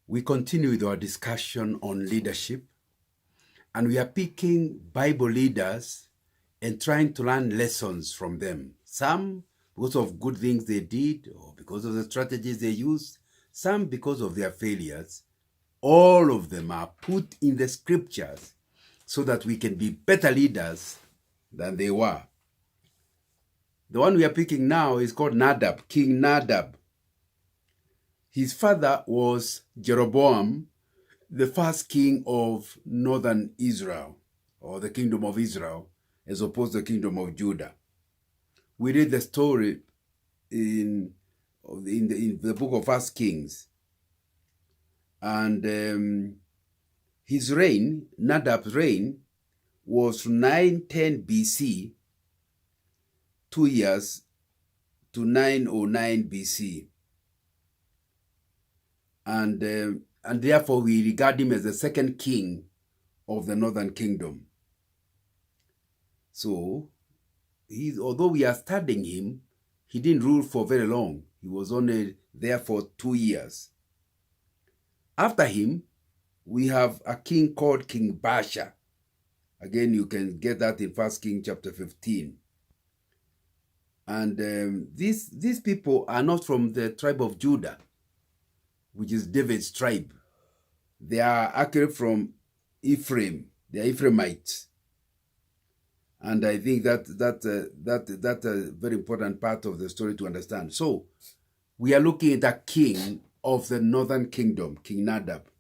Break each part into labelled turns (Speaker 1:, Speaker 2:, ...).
Speaker 1: We continue with our discussion on leadership, and we are picking Bible leaders and trying to learn lessons from them. Some because of good things they did or because of the strategies they used, some because of their failures. All of them are put in the scriptures so that we can be better leaders than they were. The one we are picking now is called Nadab, King Nadab. His father was Jeroboam, the first king of northern Israel, or the kingdom of Israel, as opposed to the kingdom of Judah. We read the story in the book of First Kings. And his reign, Nadab's reign, was from 910 BC, 2 years, to 909 BC. And therefore we regard him as the second king of the northern kingdom. So, although we are studying him, he didn't rule for very long. He was only there for 2 years. After him, we have a king called King Baasha. Again, you can get that in 1 Kings chapter 15. And these people are not from the tribe of Judah, which is David's tribe. They are actually from Ephraim. They are Ephraimites. And I think that's a very important part of the story to understand. So, we are looking at a king of the northern kingdom, King Nadab.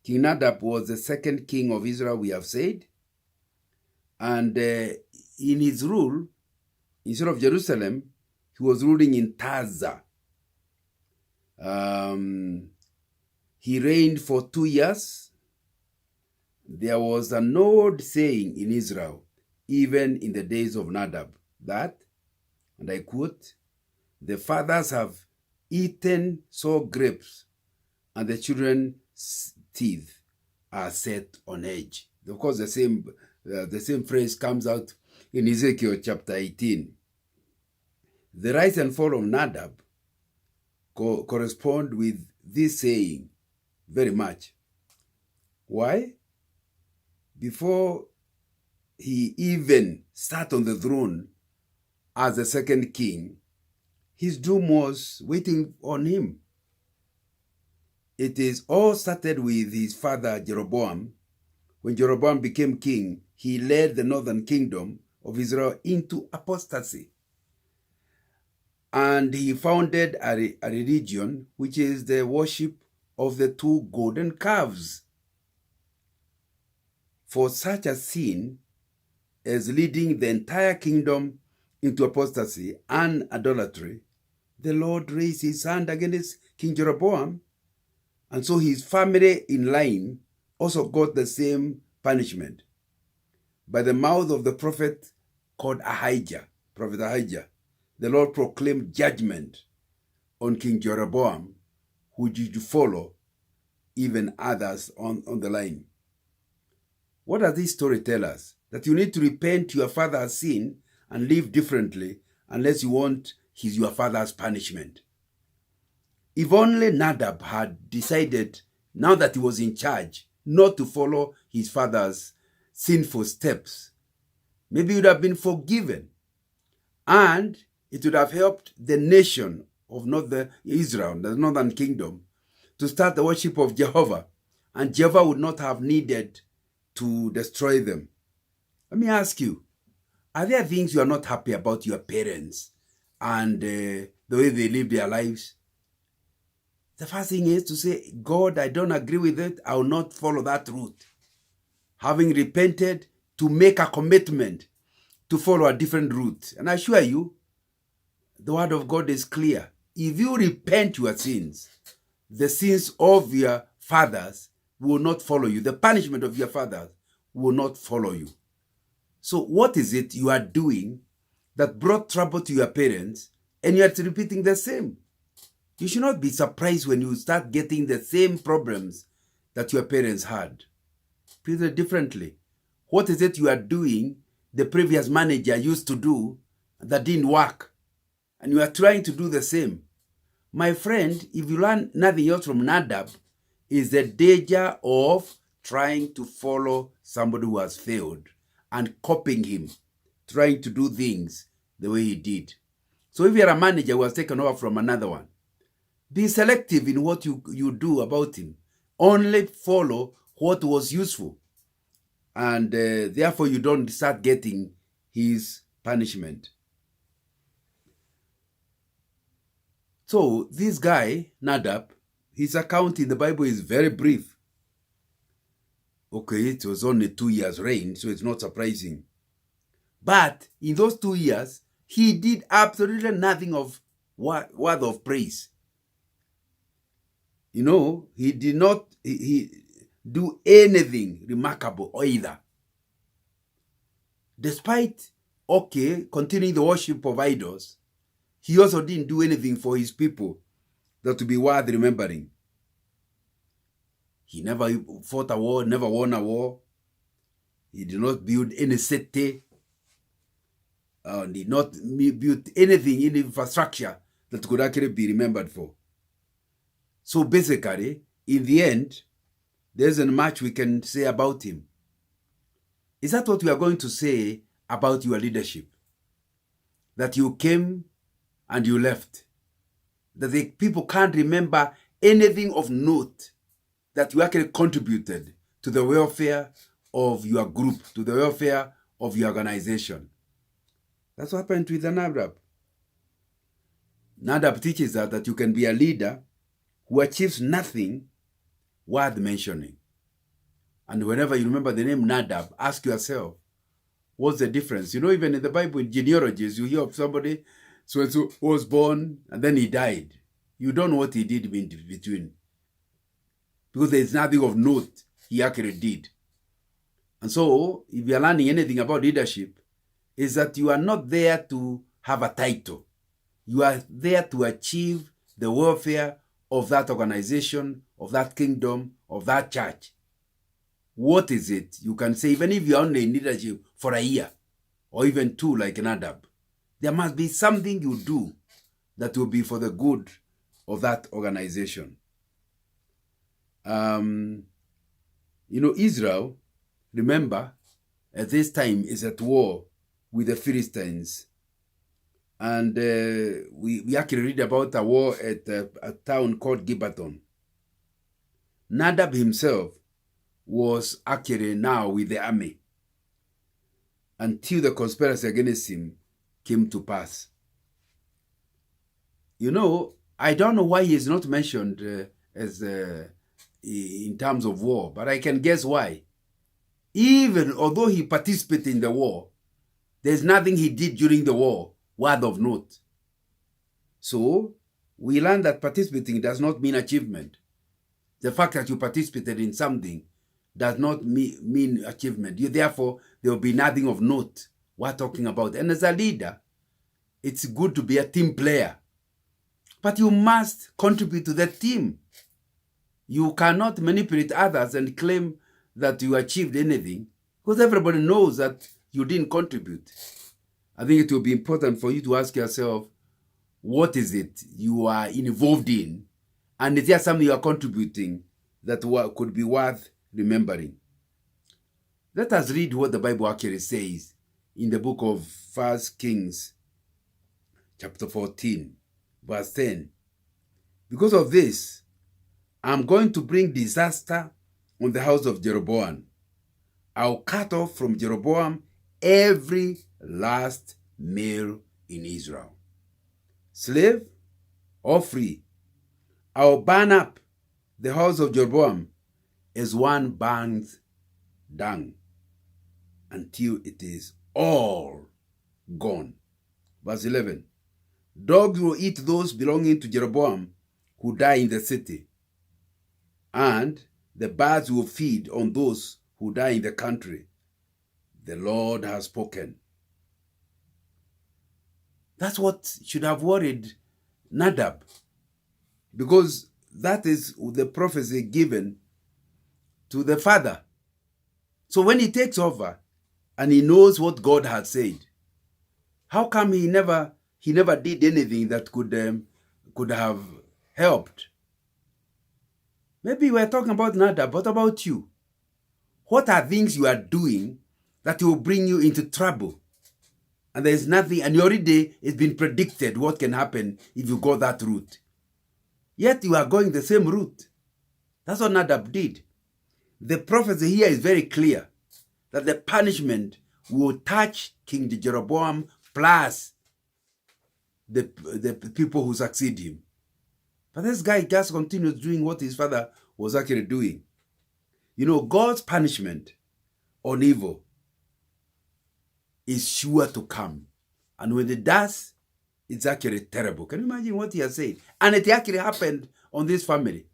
Speaker 1: King Nadab was the second king of Israel, we have said. And in his rule, instead of Jerusalem, he was ruling in Tirzah. He reigned for 2 years. There was an old saying in Israel, even in the days of Nadab, that, and I quote, "The fathers have eaten sour grapes, and the children's teeth are set on edge." Of course, the same phrase comes out in Ezekiel chapter 18. The rise and fall of Nadab correspond with this saying very much. Why? Before he even sat on the throne as the second king, his doom was waiting on him. It is all started with his father Jeroboam. When Jeroboam became king, he led the northern kingdom of Israel into apostasy. And he founded a religion which is the worship of the 2 golden calves. For such a sin as leading the entire kingdom into apostasy and idolatry, the Lord raised his hand against King Jeroboam, and so his family in line also got the same punishment. By the mouth of the prophet called Ahijah, Prophet Ahijah, the Lord proclaimed judgment on King Jeroboam, who did follow even others on the line. What does this story tell us? That you need to repent your father's sin and live differently unless you want your father's punishment. If only Nadab had decided, now that he was in charge, not to follow his father's sinful steps, maybe he would have been forgiven. And it would have helped the nation of Israel, the northern kingdom, to start the worship of Jehovah. And Jehovah would not have needed to destroy them. Let me ask you, are there things you are not happy about your parents and the way they live their lives? The first thing is to say, God, I don't agree with it. I will not follow that route. Having repented, to make a commitment to follow a different route. And I assure you, the word of God is clear. If you repent your sins, the sins of your fathers will not follow you. The punishment of your fathers will not follow you. So what is it you are doing that brought trouble to your parents and you are repeating the same? You should not be surprised when you start getting the same problems that your parents had. Put it differently. What is it you are doing the previous manager used to do that didn't work? And you are trying to do the same. My friend, if you learn nothing else from Nadab, is the danger of trying to follow somebody who has failed and copying him, trying to do things the way he did. So if you're a manager who has taken over from another one, be selective in what you do about him. Only follow what was useful. And therefore you don't start getting his punishment. So this guy, Nadab, his account in the Bible is very brief. Okay, it was only 2 years reign, so it's not surprising. But in those 2 years, he did absolutely nothing of word of praise. You know, he did not do anything remarkable either. Despite, continuing the worship of idols, he also didn't do anything for his people that would be worth remembering. He never fought a war, never won a war. He did not build any city. Did not build anything in infrastructure that could actually be remembered for. So basically, in the end, there isn't much we can say about him. Is that what we are going to say about your leadership? That you came and you left? That the people can't remember anything of note that you actually contributed to the welfare of your group, to the welfare of your organization? That's what happened with Nadab. Nadab teaches us that you can be a leader who achieves nothing worth mentioning. And whenever you remember the name Nadab, ask yourself, what's the difference? You know, even in the Bible, in genealogies, you hear of somebody so-and-so was born and then he died. You don't know what he did in between. Because there's nothing of note he actually did. And so, if you're learning anything about leadership, is that you are not there to have a title. You are there to achieve the welfare of that organization, of that kingdom, of that church. What is it? You can say, even if you're only in leadership for a year, or even 2 like Nadab, there must be something you do that will be for the good of that organization. You know, Israel, remember, at this time is at war with the Philistines. And we actually read about a war at a town called Gibeon. Nadab himself was actually now with the army until the conspiracy against him came to pass. You know, I don't know why he is not mentioned in terms of war, but I can guess why. Even although he participated in the war, there's nothing he did during the war worth of note. So, we learn that participating does not mean achievement. The fact that you participated in something does not mean achievement. Therefore, there will be nothing of note we're talking about. And as a leader, it's good to be a team player. But you must contribute to the team. You cannot manipulate others and claim that you achieved anything, because everybody knows that you didn't contribute. I think it will be important for you to ask yourself, what is it you are involved in? And is there something you are contributing that could be worth remembering? Let us read what the Bible actually says in the book of 1 Kings, chapter 14, verse 10. Because of this, I'm going to bring disaster on the house of Jeroboam. I'll cut off from Jeroboam every last male in Israel, slave or free. I'll burn up the house of Jeroboam as one burns dung until it is all gone. Verse 11. Dogs will eat those belonging to Jeroboam who die in the city, and the birds will feed on those who die in the country. The Lord has spoken. That's what should have worried Nadab, because that is the prophecy given to the father. So when he takes over and he knows what God had said, how come he never did anything that could have helped? Maybe we're talking about Nadab. What about you? What are things you are doing that will bring you into trouble? And there's nothing, and already it's been predicted what can happen if you go that route. Yet you are going the same route. That's what Nadab did. The prophecy here is very clear that the punishment will touch King Jeroboam plus the people who succeed him. But this guy just continues doing what his father was actually doing. You know, God's punishment on evil is sure to come. And when it does, it's actually terrible. Can you imagine what he has said? And it actually happened on this family.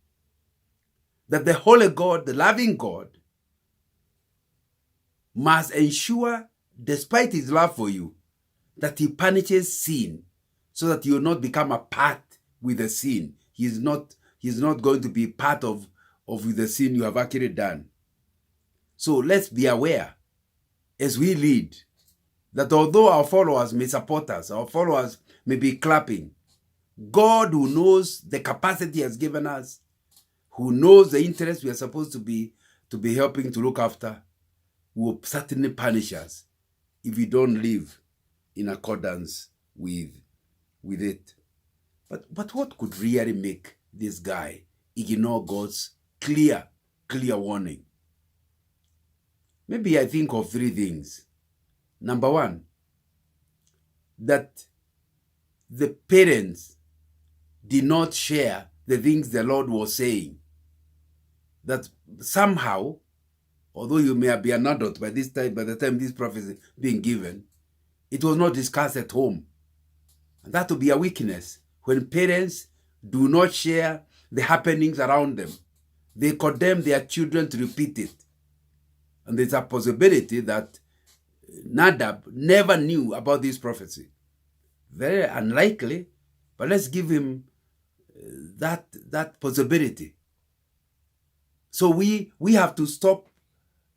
Speaker 1: That the holy God, the loving God, must ensure, despite his love for you, that he punishes sin so that you will not become a part with the sin. He's not going to be part of the sin you have actually done. So let's be aware as we lead that although our followers may support us, our followers may be clapping, God, who knows the capacity he has given us, who knows the interest we are supposed to be helping to look after, will certainly punish us if we don't live in accordance with it. But what could really make this guy ignore God's clear warning? Maybe I think of three things. Number one, that the parents did not share the things the Lord was saying. That somehow, although you may be an adult by the time this prophecy is being given, it was not discussed at home. And that will be a weakness. When parents do not share the happenings around them, they condemn their children to repeat it. And there's a possibility that Nadab never knew about this prophecy. Very unlikely, but let's give him that possibility. So we have to stop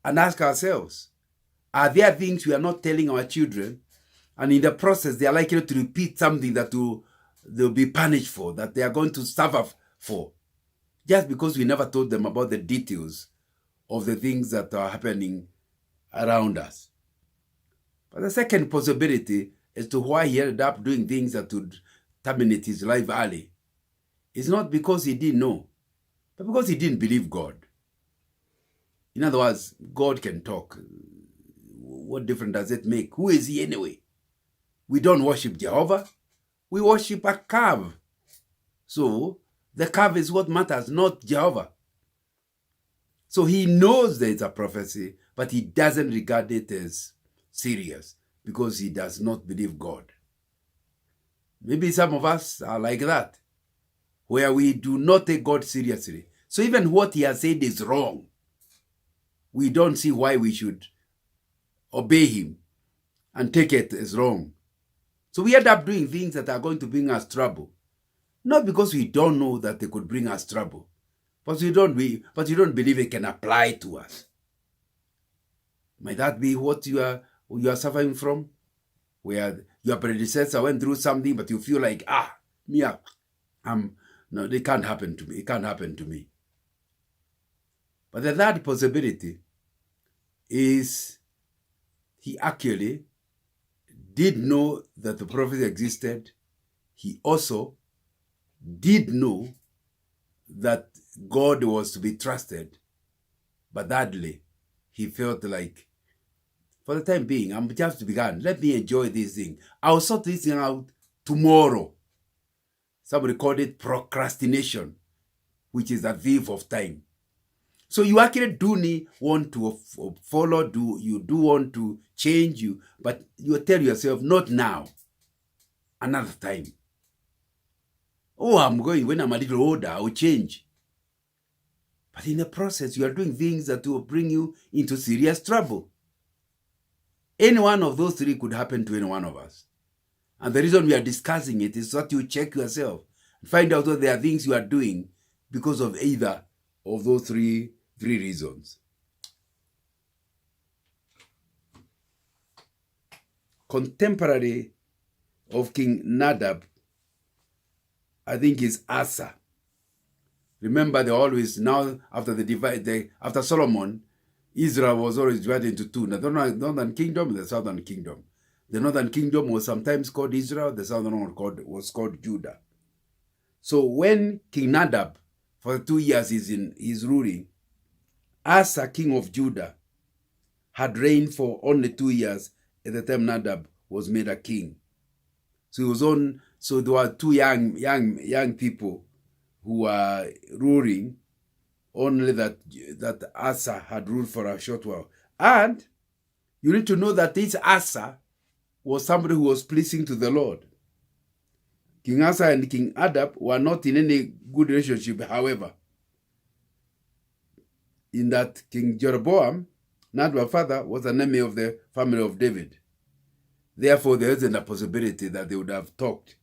Speaker 1: and ask ourselves, are there things we are not telling our children, and in the process they are likely to repeat something that they'll be punished for, that they are going to suffer for, just because we never told them about the details of the things that are happening around us. But the second possibility as to why he ended up doing things that would terminate his life early is not because he didn't know, but because he didn't believe God. In other words, God can talk. What difference does it make? Who is he anyway? We don't worship Jehovah. We worship a calf. So the calf is what matters, not Jehovah. So he knows there is a prophecy, but he doesn't regard it as serious because he does not believe God. Maybe some of us are like that, where we do not take God seriously. So even what he has said is wrong. We don't see why we should obey him and take it as wrong. So we end up doing things that are going to bring us trouble. Not because we don't know that they could bring us trouble, but you don't believe it can apply to us. Might that be what you are suffering from? Where your predecessor went through something, but you feel like, no, it can't happen to me. It can't happen to me. But the third possibility is he actually did know that the prophecy existed. He also did know that God was to be trusted. But thirdly, he felt like, for the time being, I'm just begun. Let me enjoy this thing. I'll sort this thing out tomorrow. Somebody called it procrastination, which is a thief of time. So you actually do want to follow, you do want to change, but you tell yourself, not now, another time. Oh, when I'm a little older, I'll change. But in the process, you are doing things that will bring you into serious trouble. Any one of those three could happen to any one of us. And the reason we are discussing it is that you check yourself and find out that there are things you are doing because of either of those three reasons. Contemporary of King Nadab, I think, is Asa. Remember, they always, now after after Solomon, Israel was always divided into two: the northern kingdom and the southern kingdom. The northern kingdom was sometimes called Israel, the southern one was called Judah. So when King Nadab, for 2 years he's ruling, Asa, king of Judah, had reigned for only 2 years at the time Nadab was made a king. So there were two young people who were ruling, only that Asa had ruled for a short while. And you need to know that this Asa was somebody who was pleasing to the Lord. King Asa and King Nadab were not in any good relationship, however. In that King Jeroboam, Nadab's father, was an enemy of the family of David. Therefore, there isn't a possibility that they would have talked.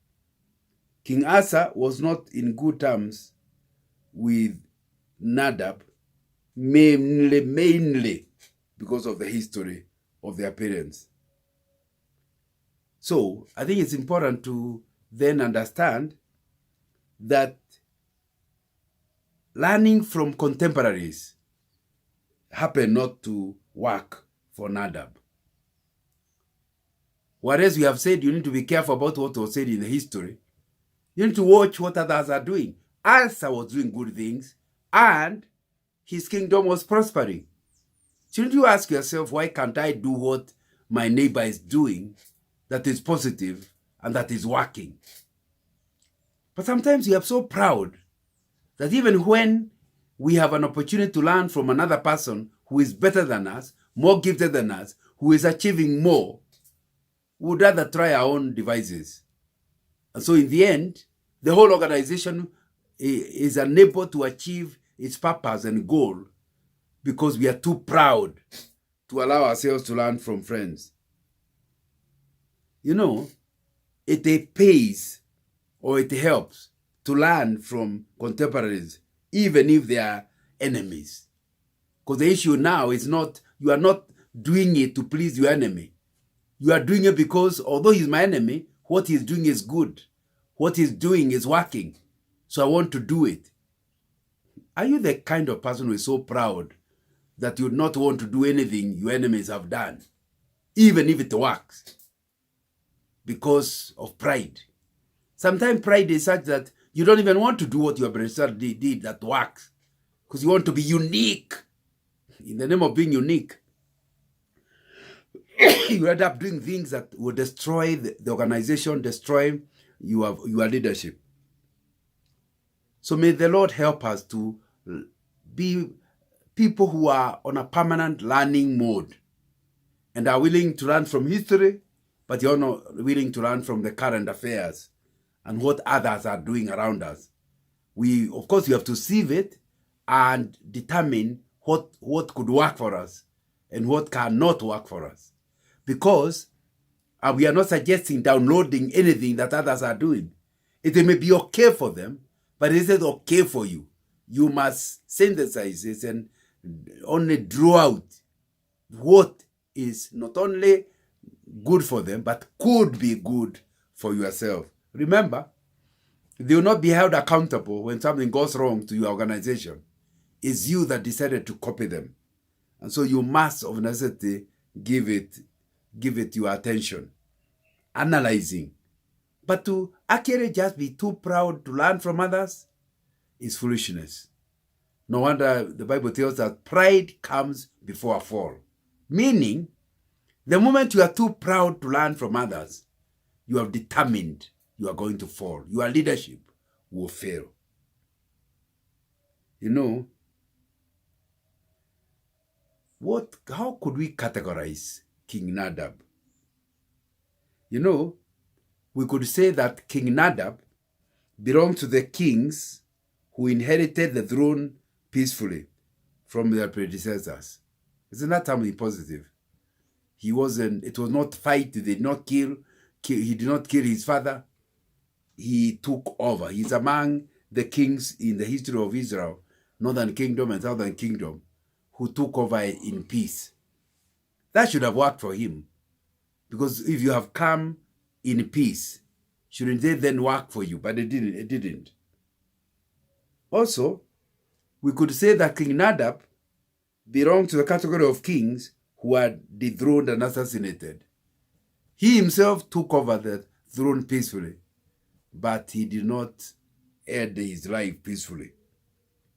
Speaker 1: King Asa was not in good terms with Nadab, mainly because of the history of their parents. So, I think it's important to then understand that learning from contemporaries happened not to work for Nadab. Whereas we have said you need to be careful about what was said in the history. You need to watch what others are doing. Asa was doing good things, and his kingdom was prospering. Shouldn't you ask yourself, why can't I do what my neighbor is doing that is positive and that is working? But sometimes we are so proud that even when we have an opportunity to learn from another person who is better than us, more gifted than us, who is achieving more, we would rather try our own devices. And so in the end, the whole organization is unable to achieve its purpose and goal because we are too proud to allow ourselves to learn from friends. You know, it pays or it helps to learn from contemporaries, even if they are enemies. Because the issue now is not, you are not doing it to please your enemy. You are doing it because although he's my enemy, what he's doing is good. What he's doing is working. So I want to do it. Are you the kind of person who is so proud that you would not want to do anything your enemies have done, even if it works, because of pride? Sometimes pride is such that you don't even want to do what your brother did that works, because you want to be unique. In the name of being unique, you end up doing things that will destroy the organization, destroy your leadership. So may the Lord help us to be people who are on a permanent learning mode and are willing to learn from history, but you're not willing to learn from the current affairs and what others are doing around us. Of course, we have to sieve it and determine what could work for us and what cannot work for us. Because we are not suggesting downloading anything that others are doing. It may be okay for them, but it isn't okay for you. You must synthesize it and only draw out what is not only good for them, but could be good for yourself. Remember, they will not be held accountable when something goes wrong to your organization. It's you that decided to copy them. And so you must, of necessity, give it your attention, analyzing. But to actually just be too proud to learn from others is foolishness. No wonder the Bible tells us that pride comes before a fall. Meaning, the moment you are too proud to learn from others, you have determined you are going to fall. Your leadership will fail. You know, how could we categorize King Nadab? You know, we could say that King Nadab belonged to the kings who inherited the throne peacefully from their predecessors. Isn't that something positive? It was not fight, they did not kill, he did not kill his father. He took over. He's among the kings in the history of Israel, northern kingdom and southern kingdom, who took over in peace. That should have worked for him. Because if you have come in peace, shouldn't they then work for you? But it didn't. Also, we could say that King Nadab belonged to the category of kings who are dethroned and assassinated. He himself took over the throne peacefully, but he did not end his life peacefully.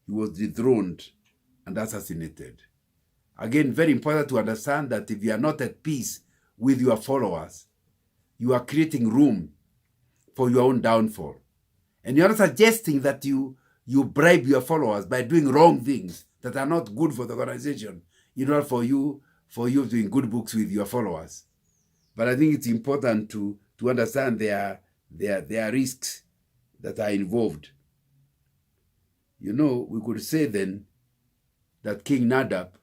Speaker 1: He was dethroned and assassinated. Again, very important to understand that if you are not at peace with your followers, you are creating room for your own downfall. And you're not suggesting that you bribe your followers by doing wrong things that are not good for the organization in order for you doing good books with your followers. But I think it's important to understand there are risks that are involved. You know, we could say then that King Nadab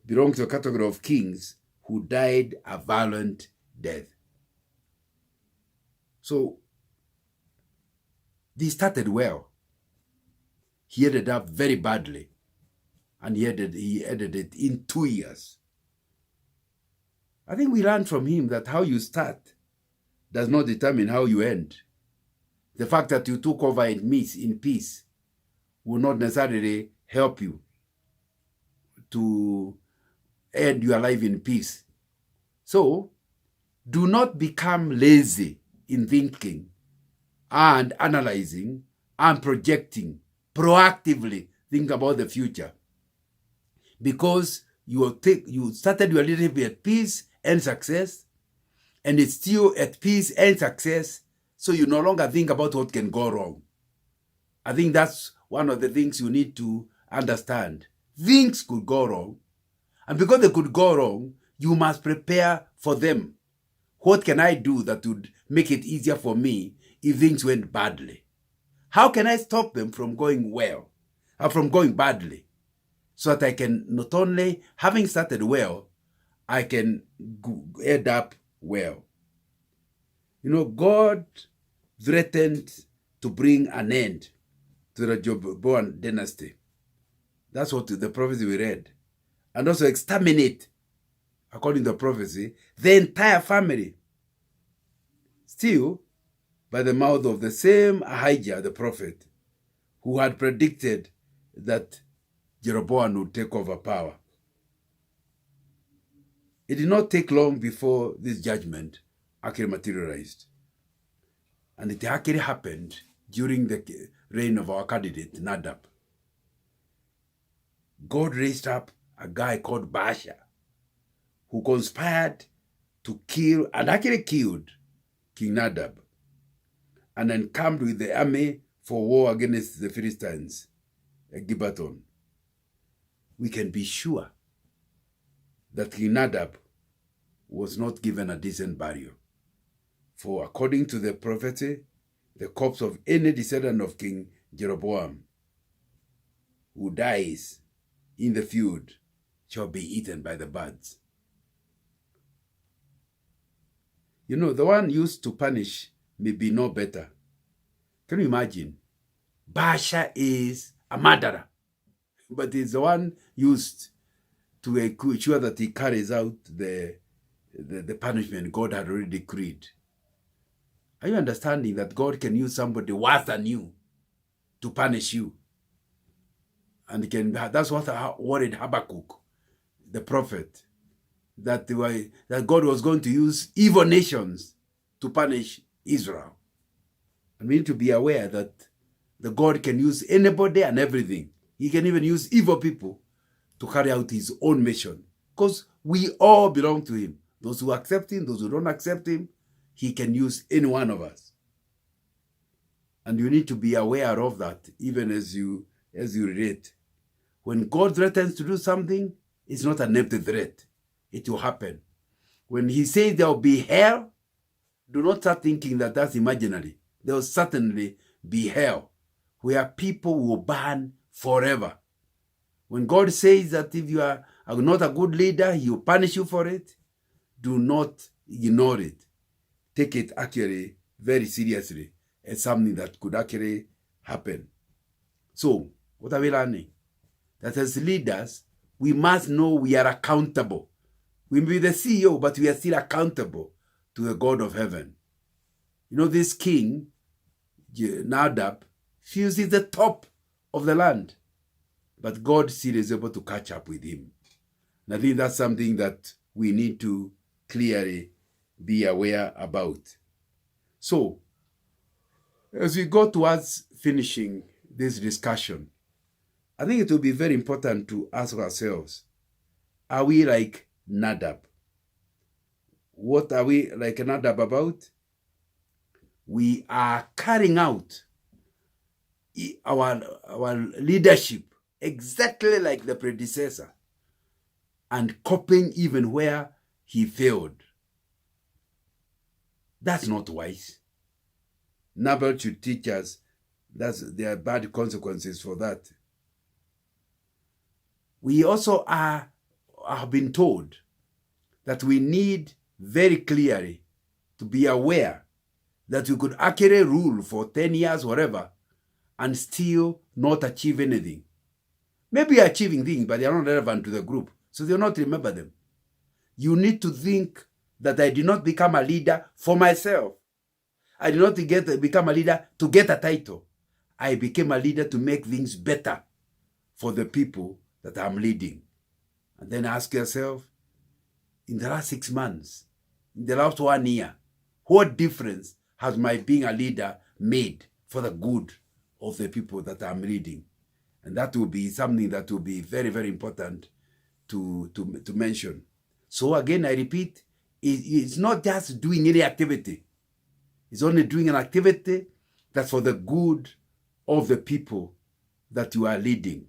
Speaker 1: belongs to a category of kings who died a violent death. So, they started well. He ended up very badly, and he ended it in 2 years. I think we learned from him that how you start does not determine how you end. The fact that you took over in peace will not necessarily help you to end your life in peace. So, do not become lazy in thinking and analyzing and projecting. Proactively think about the future. Because you started your leadership at peace and success, and it's still at peace and success, so you no longer think about what can go wrong. I think that's one of the things you need to understand. Things could go wrong, and because they could go wrong, you must prepare for them. What can I do that would make it easier for me if things went badly? How can I stop them from going well, or from going badly? So that I can not only, having started well, I can end up well. You know, God threatened to bring an end to the Jeroboam dynasty. That's what the prophecy we read. And also exterminate, according to the prophecy, the entire family. Still, by the mouth of the same Ahijah, the prophet, who had predicted that Jeroboam would take over power. It did not take long before this judgment actually materialized. And it actually happened during the reign of our candidate, Nadab. God raised up a guy called Baasha, who conspired to kill, and actually killed, King Nadab, and encamped with the army for war against the Philistines at Gibeon. We can be sure that King Nadab was not given a decent burial. For according to the prophecy, the corpse of any descendant of King Jeroboam who dies in the field shall be eaten by the birds. You know, the one used to punish may be no better. Can you imagine? Baasha is a murderer, but he's the one used to ensure that he carries out the punishment God had already decreed. Are you understanding that God can use somebody worse than you to punish you? And that's what worried Habakkuk, the prophet, that God was going to use evil nations to punish Israel. And we need to be aware that the God can use anybody and everything. He can even use evil people to carry out his own mission. Because we all belong to him. Those who accept him, those who don't accept him, he can use any one of us. And you need to be aware of that, even as you relate. When God threatens to do something, it's not an empty threat. It will happen. When he says there will be hell, do not start thinking that that's imaginary. There will certainly be hell, where people will burn forever. When God says that if you are not a good leader, he will punish you for it, do not ignore it. Take it actually very seriously as something that could actually happen. So, what are we learning? That as leaders, we must know we are accountable. We may be the CEO, but we are still accountable to the God of heaven. You know, this king, Nadab, feels he's the top of the land. but God still is able to catch up with him. And I think that's something that we need to clearly be aware about. So, as we go towards finishing this discussion, I think it will be very important to ask ourselves, are we like Nadab? What are we like Nadab about? We are carrying out our leadership exactly like the predecessor and copying even where he failed. That's not wise. Nabal should teach us that there are bad consequences for that. We also have been told that we need very clearly to be aware that we could accurately rule for 10 years, whatever, and still not achieve anything. Maybe achieving things, but they are not relevant to the group, so they will not remember them. You need to think that I did not become a leader for myself. I did not become a leader to get a title. I became a leader to make things better for the people that I'm leading. And then ask yourself, in the last 6 months, in the last 1 year, what difference has my being a leader made for the good of the people that I'm leading? And that will be something that will be very, very important to mention. So again, I repeat, it's not just doing any activity. It's only doing an activity that's for the good of the people that you are leading.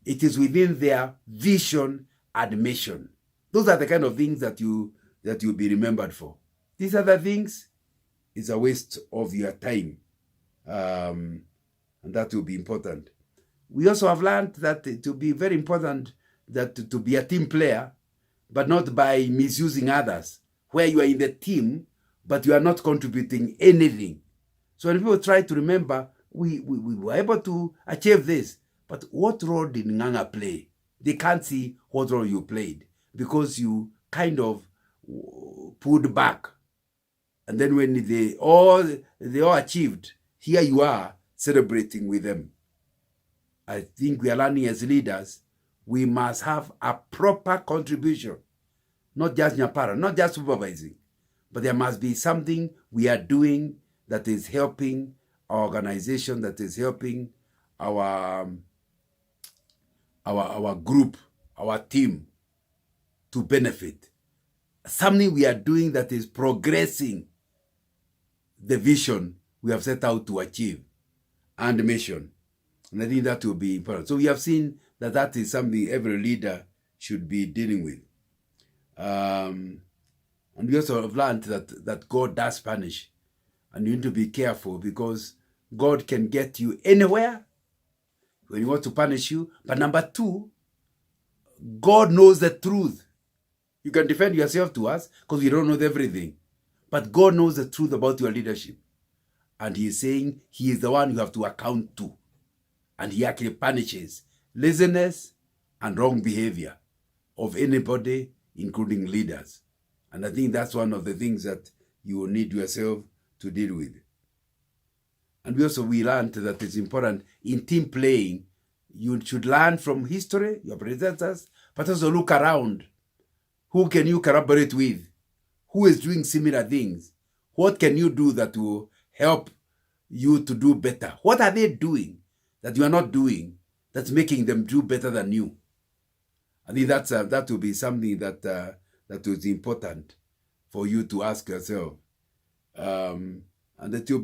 Speaker 1: It is within their vision and mission. Those are the kind of things that you'll be remembered for. These other things is a waste of your time. And that will be important. We also have learned that it will be very important that to be a team player, but not by misusing others, where you are in the team, but you are not contributing anything. So when people try to remember, we were able to achieve this, but what role did Nganga play? They can't see what role you played because you kind of pulled back. And then when they all achieved, here you are celebrating with them. I think we are learning as leaders, we must have a proper contribution, not just nyapara, not just supervising, but there must be something we are doing that is helping our organization, that is helping our group, our team to benefit. Something we are doing that is progressing the vision we have set out to achieve and mission. And I think that will be important. So we have seen that that is something every leader should be dealing with. And we also have learned that God does punish. And you need to be careful because God can get you anywhere when he wants to punish you. But number two, God knows the truth. You can defend yourself to us because we don't know everything. But God knows the truth about your leadership. And he is saying he is the one you have to account to. And he actually punishes laziness and wrong behavior of anybody, including leaders. And I think that's one of the things that you will need yourself to deal with. And we learned that it's important in team playing. You should learn from history, your predecessors, but also look around. Who can you collaborate with? Who is doing similar things? What can you do that will help you to do better? What are they doing that you are not doing that's making them do better than you? I think that will be something that is important for you to ask yourself. And it will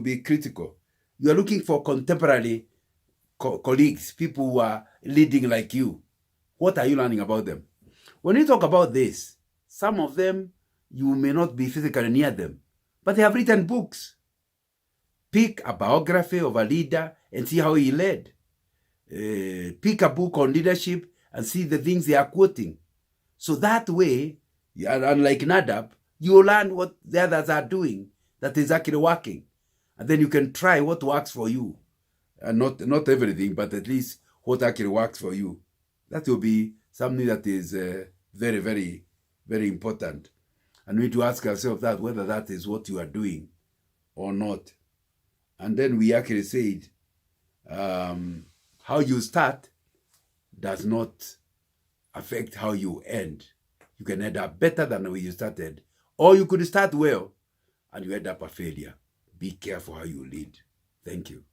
Speaker 1: be critical. You are looking for contemporary colleagues, people who are leading like you. What are you learning about them? When you talk about this, some of them, you may not be physically near them, but they have written books. Pick a biography of a leader and see how he led. Pick a book on leadership and see the things they are quoting. So that way, unlike Nadab, you will learn what the others are doing that is actually working. And then you can try what works for you. And not everything, but at least what actually works for you. That will be something that is very, very, very important. And we need to ask ourselves that whether that is what you are doing or not. And then we actually said how you start does not affect how you end. You can end up better than when you started, or you could start well and you end up a failure. Be careful how you lead. Thank you.